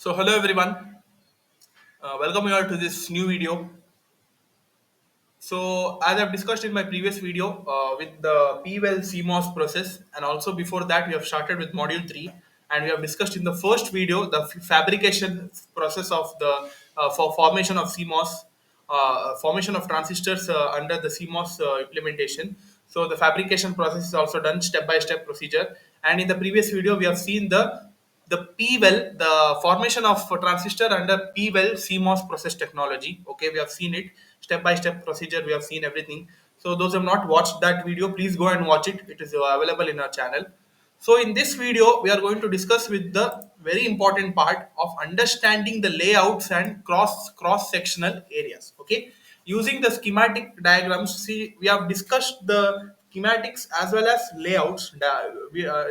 So hello everyone, welcome you all to this new video. So as I've discussed in my previous video with the P-well CMOS process, and also before that we have started with module 3, and we have discussed in the first video the fabrication process of the for formation of CMOS, formation of transistors under the CMOS implementation. So the fabrication process is also done step by step procedure, and in the previous video we have seen the P-well, the formation of a transistor under P-well CMOS process technology. Okay, we have seen it step by step procedure. We have seen everything. So those who have not watched that video, please go and watch it. It is available in our channel. So in this video, we are going to discuss with the very important part of understanding the layouts and cross sectional areas. Okay, using the schematic diagrams. See, we have discussed the schematics as well as layouts.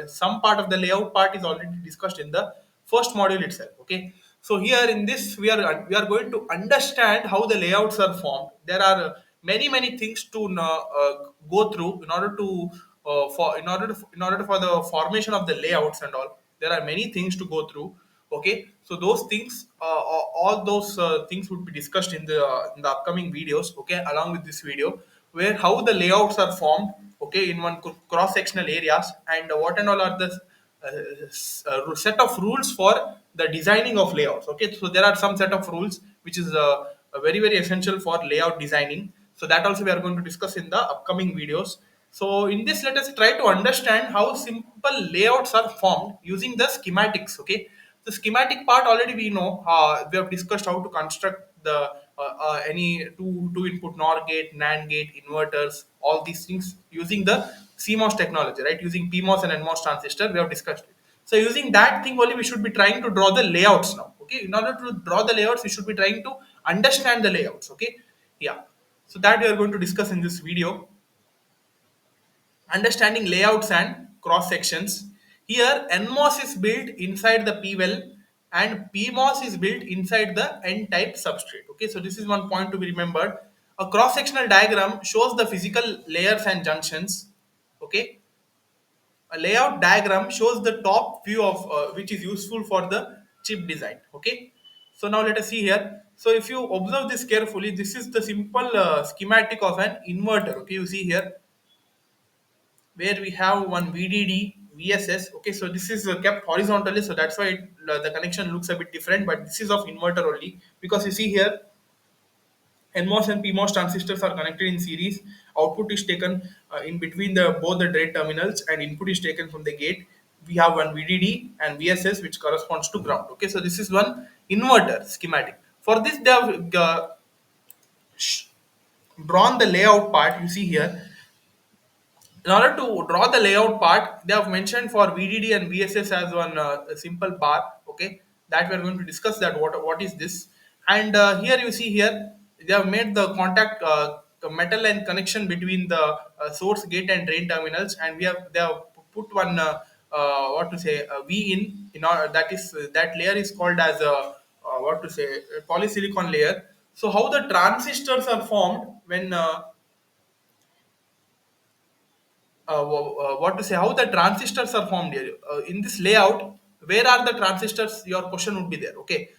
Some part of the layout part is already discussed in the first module itself. Okay, so here in this we are going to understand how the layouts are formed. There are many things to go through in order to in order for the formation of the layouts and all. There are many things to go through. Okay, so those things all those things would be discussed in the upcoming videos, okay, along with this video, where how the layouts are formed, okay, in one cross sectional areas, and what and all are the set of rules for the designing of layouts. Okay, so there are some set of rules which is very essential for layout designing. So that also we are going to discuss in the upcoming videos. So in this, let us try to understand how simple layouts are formed using the schematics. Okay, the schematic part already we know. We have discussed how to construct the any two input NOR gate, NAND gate, inverters, all these things using the CMOS technology, right? Using PMOS and NMOS transistor, we have discussed it. So using that thing only, we should be trying to draw the layouts now. Okay, in order to draw the layouts, we should be trying to understand the layouts. Okay, yeah. So that we are going to discuss in this video, understanding layouts and cross sections. Here, NMOS is built inside the P-well and PMOS is built inside the N-type substrate. Okay, so this is one point to be remembered. A cross sectional diagram shows the physical layers and junctions. Okay, a layout diagram shows the top view of which is useful for the chip design. Okay, so now let us see here. So if you observe this carefully, this is the simple schematic of an inverter. Okay, you see here where we have one VDD, VSS. Okay, so this is kept horizontally, so that's why the connection looks a bit different. But this is of inverter only, because you see here NMOS and PMOS transistors are connected in series. Output is taken in between the both the drain terminals, and input is taken from the gate. We have one VDD and VSS, which corresponds to ground. Okay, so this is one inverter schematic. For this, they have sh- drawn the layout part. You see here, in order to draw the layout part, they have mentioned for VDD and VSS as one a simple bar. Okay, that we are going to discuss that what is this. And here you see here they have made the contact the metal and connection between the source gate and drain terminals, and they have put one what to say V in order, that is that layer is called as a what to say a polysilicon layer. So how the transistors are formed when what to say how the transistors are formed here in this layout, where are the transistors, your question would be there. Okay,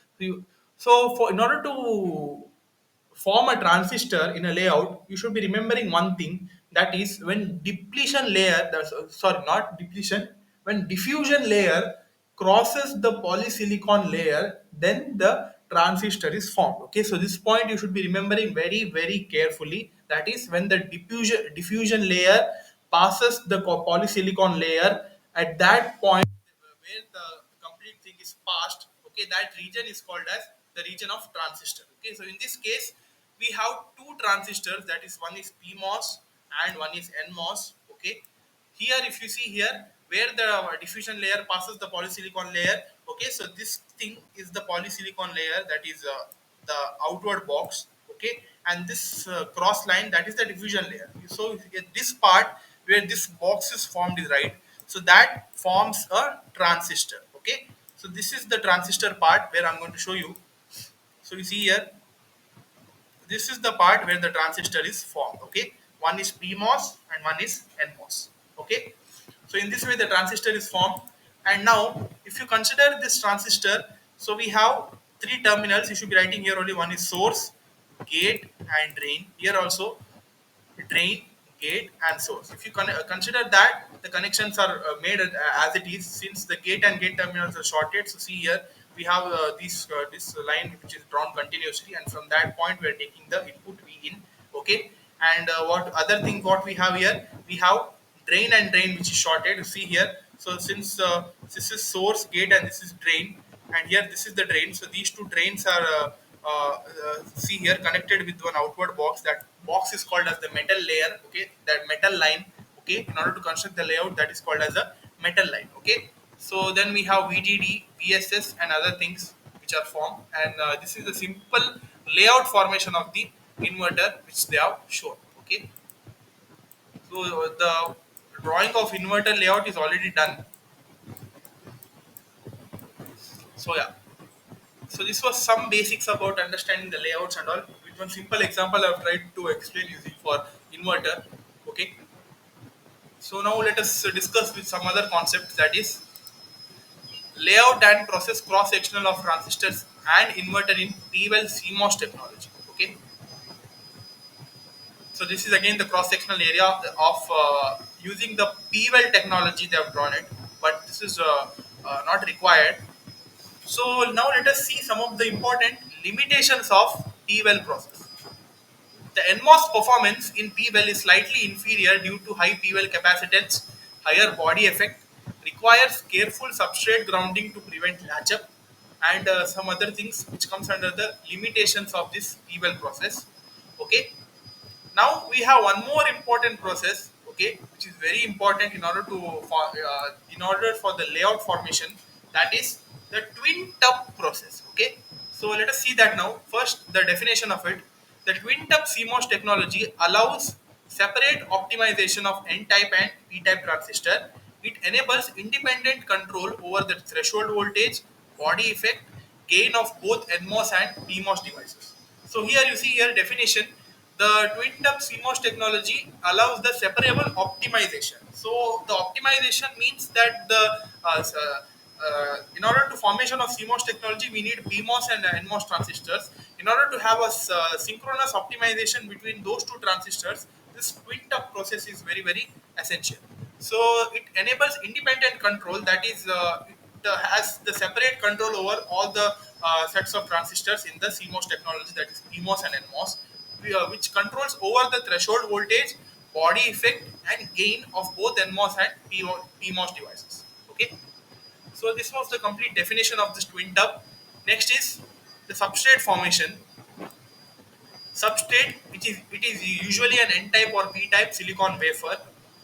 so for in order to form a transistor in a layout, you should be remembering one thing, that is when depletion layer, sorry, not depletion, when diffusion layer crosses the polysilicon layer, then the transistor is formed. Okay, so this point you should be remembering very carefully, that is when the diffusion layer passes the polysilicon layer, at that point where the complete thing is passed, okay, that region is called as the region of transistor. Okay, so in this case we have two transistors, that is one is PMOS and one is NMOS. Okay, here if you see here where the diffusion layer passes the polysilicon layer, okay, so this thing is the polysilicon layer, that is the outward box. Okay, and this cross line, that is the diffusion layer. So this part where this box is formed is right, so that forms a transistor. Okay, so this is the transistor part where I'm going to show you. So you see here, this is the part where the transistor is formed. Okay, one is PMOS and one is NMOS. Okay, so in this way the transistor is formed. And now if you consider this transistor, So we have three terminals. You should be writing here only one is source, gate, and drain. Here also drain, gate, and source. If you consider that the connections are made as it is, since the gate and gate terminals are shorted. So see here we have this line which is drawn continuously, and from that point we are taking the input V in. Okay, and what other thing what we have here? We have drain and drain which is shorted. You see here. So since this is source, gate, and this is drain, and here this is the drain. So these two drains are see here connected with one outward box. That box is called as the metal layer. Okay, that metal line. Okay, in order to construct the layout, that is called as a metal line. Okay, so then we have VDD, VSS, and other things which are formed, and this is the simple layout formation of the inverter which they have shown. Okay, so the drawing of inverter layout is already done. So yeah. So this was some basics about understanding the layouts and all. With one simple example, I've tried to explain using for inverter. Okay. So now let us discuss with some other concepts, that is layout and process cross sectional of transistors and inverter in PWEL CMOS technology. Okay. So this is again the cross sectional area of using the PWEL technology they have drawn it, but this is not required. So now let us see some of the important limitations of PWEL process. The NMOS performance in PWEL is slightly inferior due to high PWEL capacitance, higher body effect, requires careful substrate grounding to prevent latch-up, and some other things which comes under the limitations of this PWEL process. Okay, now we have one more important process, okay, which is very important in order to in order for the layout formation, that is the twin tub process. Okay, so let us see that now. First, the definition of it. The twin tub CMOS technology allows separate optimization of N type and P type transistor. It enables independent control over the threshold voltage, body effect, gain of both NMOS and PMOS devices. So here you see here definition. The twin tub CMOS technology allows the separable optimization. So the optimization means that the in order to formation of CMOS technology, we need PMOS and NMOS transistors. In order to have a synchronous optimization between those two transistors, this twin tub process is very very essential. So it enables independent control. That is, it has the separate control over all the sets of transistors in the CMOS technology, that is PMOS and NMOS, which controls over the threshold voltage, body effect, and gain of both NMOS and PMOS devices. Okay, so this was the complete definition of this twin tub. Next is the substrate formation. Substrate, which is it is usually an N type or P type silicon wafer.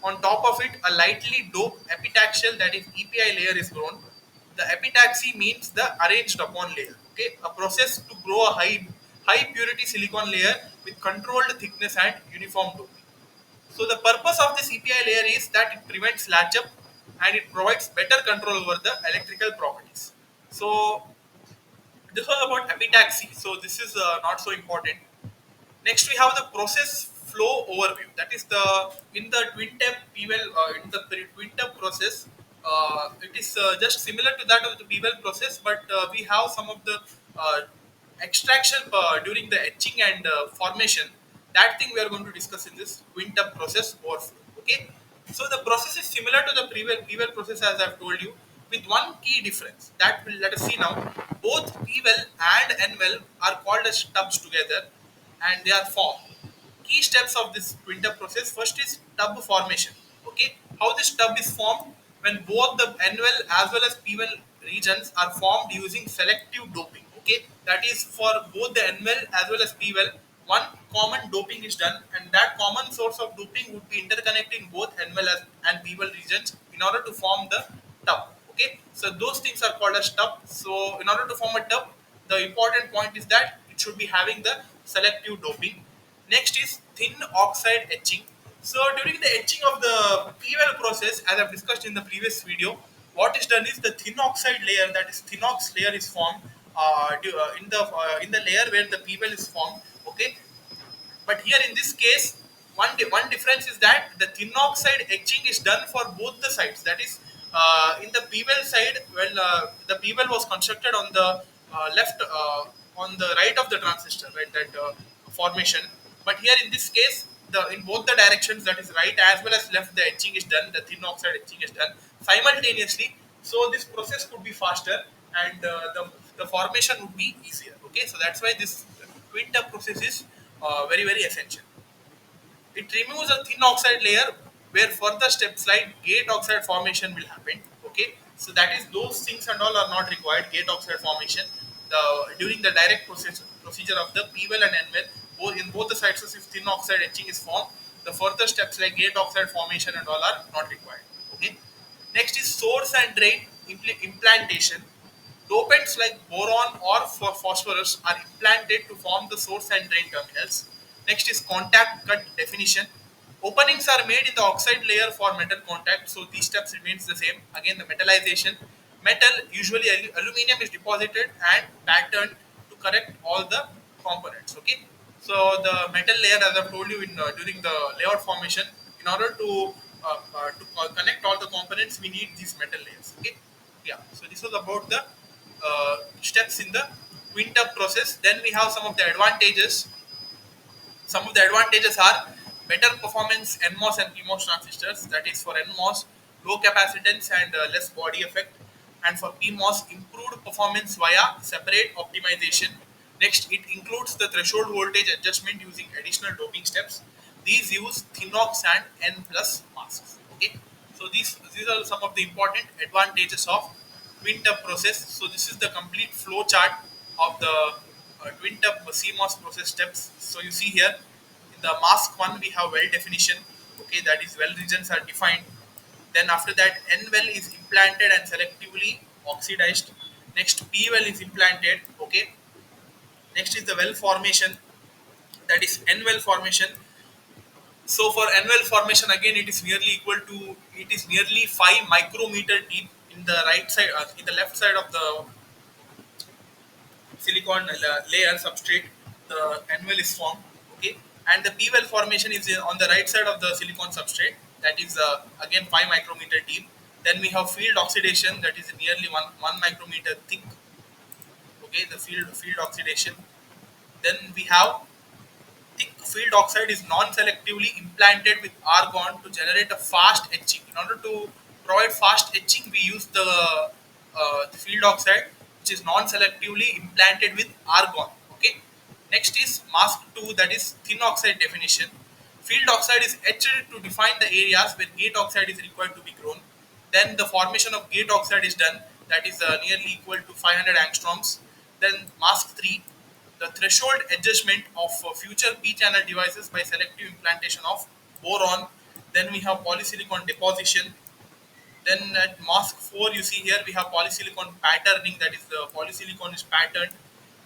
On top of it, a lightly doped epitaxial, that is EPI layer, is grown. The epitaxy means the arranged upon layer. Okay, a process to grow a high purity silicon layer with controlled thickness and uniform doping. So the purpose of this EPI layer is that it prevents latch up and it provides better control over the electrical properties. So this was about epitaxy. So this is not so important. Next, we have the process flow overview. That is the in the twin tap PWEL in the twin tap process. It is just similar to that of the PWEL process, but we have some of the uh, extraction during the etching and formation. That thing we are going to discuss in this twin tap process overflow. Okay, so the process is similar to the PWEL process as I've told you, with one key difference that will let us see now. Both PWEL and NWEL are called as stubs together, and they are formed. Key steps of this twin tub process. First is tub formation. Okay, how this tub is formed? When both the NWEL as well as PWEL regions are formed using selective doping. Okay, that is for both the NWEL as well as PWEL. One common doping is done, and that common source of doping would be interconnecting both NWEL and PWEL regions in order to form the tub. Okay, so those things are called as tub. So in order to form a tub, the important point is that it should be having the selective doping. Next is thin oxide etching. So during the etching of the PWEL process, as I've discussed in the previous video, what is done is the thin oxide layer, that is thin ox layer, is formed in the layer where the PWEL is formed. Okay, but here in this case, one difference is that the thin oxide etching is done for both the sides. That is, In the P-well side, well, the P-well was constructed on the left, on the right of the transistor, right, that formation. But here in this case, the in both the directions, that is right as well as left, the etching is done. The thin oxide etching is done simultaneously. So this process could be faster, and the formation would be easier. Okay, so that's why this twin-tap process is very essential. It removes a thin oxide layer where further steps like gate oxide formation will happen. Okay, so that is those things and all are not required. Gate oxide formation, the during the direct procedure of the P well and N well, both in both the sites, if thin oxide etching is formed, the further steps like gate oxide formation and all are not required. Okay, next is source and drain implantation. Dopants like boron or phosphorus are implanted to form the source and drain terminals. Next is contact cut definition. Openings are made in the oxide layer for metal contact, so these steps remains the same. Again, the metallization. Metal, usually aluminum, is deposited and patterned to correct all the components. Okay, so the metal layer, as I've told you in during the layout formation, in order to connect all the components, we need these metal layers. Okay, yeah. So this was about the steps in the twin-tap process. Then we have some of the advantages. Some of the advantages are better performance NMOS and PMOS transistors. That is for NMOS, low capacitance and less body effect, and for PMOS, improved performance via separate optimization. Next, it includes the threshold voltage adjustment using additional doping steps. These use Thinox and N plus masks. Okay, so these are some of the important advantages of twin tub process. So this is the complete flow chart of the twin tub CMOS process steps. So you see here in the mask one we have well definition. Okay, that is well regions are defined. Then after that N well is implanted and selectively oxidized. Next P well is implanted. Okay. Next is the well formation, that is N well formation. So for N well formation, again it is nearly 5 micrometer deep in the right side, in the left side of the silicon layer substrate. The N well is formed. Okay, and the P well formation is on the right side of the silicon substrate. That is again 5 micrometer deep. Then we have field oxidation, that is nearly one micrometer thick. Okay, the field oxidation. Then we have thick field oxide is non-selectively implanted with argon to generate a fast etching. In order to provide fast etching, we use the field oxide, which is non-selectively implanted with argon. Okay. Next is mask 2, that is thin oxide definition. Field oxide is etched to define the areas where gate oxide is required to be grown. Then the formation of gate oxide is done, that is nearly equal to 500 angstroms. Then mask 3, the threshold adjustment of future p-channel devices by selective implantation of boron. Then we have polysilicon deposition. Then at mask 4, you see here we have polysilicon patterning, that is the polysilicon is patterned.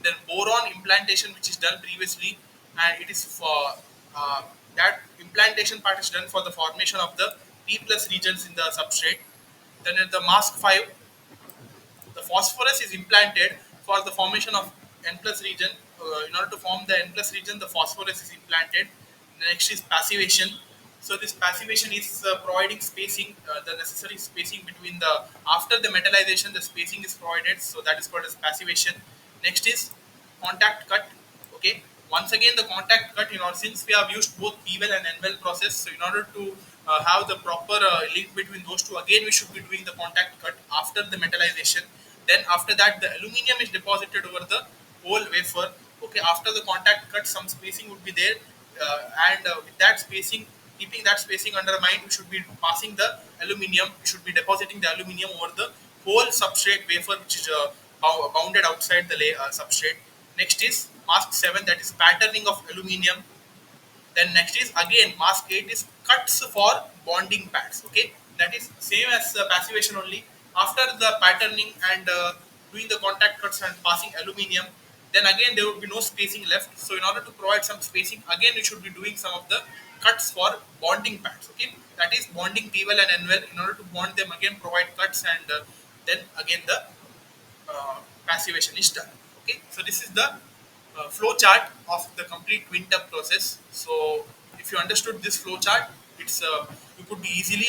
Then boron implantation, which is done previously, and it is for that implantation part is done for the formation of the P plus regions in the substrate. Then at the mask 5, the phosphorus is implanted for the formation of N plus region. In order to form the N plus region, the phosphorus is implanted. Next is passivation. So this passivation is providing spacing, the necessary spacing between the after the metallization, the spacing is provided. So that is called as passivation. Next is contact cut. Okay. Once again, the contact cut. Since we have used both P well and N well process, so in order to have the proper link between those two, again we should be doing the contact cut after the metallization. Then after that, the aluminum is deposited over the whole wafer. Okay, after the contact cut, some spacing would be there, and with that spacing, keeping that spacing under mind, we should be passing the aluminum. We should be depositing the aluminum over the whole substrate wafer, which is bounded outside the substrate. Next is mask 7, that is patterning of aluminum. Then next is again mask 8 is cuts for bonding pads. Okay, that is same as passivation only. After the patterning and doing the contact cuts and passing aluminum, then again there would be no spacing left. So in order to provide some spacing, again we should be doing some of the cuts for bonding pads. Okay, that is bonding P well and N well. In order to bond them, again provide cuts, and then again the passivation is done. Okay, so this is the flow chart of the complete twin tub process. So if you understood this flow chart, it's you could be easily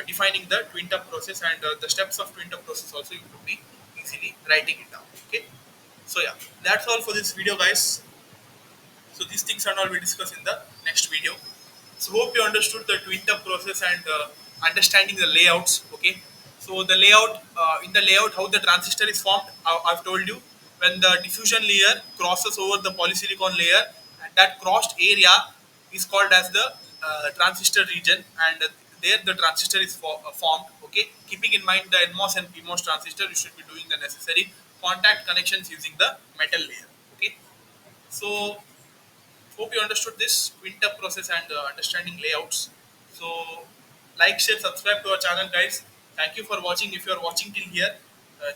defining the twin tap process and the steps of twin tap process also you could be easily writing it down. Okay. So yeah, that's all for this video, guys. So these things are all we discuss in the next video. So hope you understood the twin tap process and understanding the layouts. Okay. So the layout in the layout how the transistor is formed. I've told you when the diffusion layer crosses over the polysilicon layer, and that crossed area is called as the transistor region, and there the transistor is formed. Okay. Keeping in mind the NMOS and PMOS transistor, you should be doing the necessary contact connections using the metal layer. Okay. So hope you understood this twin-tap process and understanding layouts. So, like, share, subscribe to our channel, guys. Thank you for watching. If you are watching till here,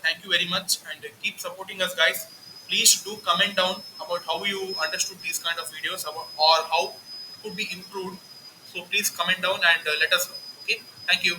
thank you very much, and keep supporting us, guys. Please do comment down about how you understood these kind of videos about or how it could be improved. So please comment down and let us know. Okay. Thank you.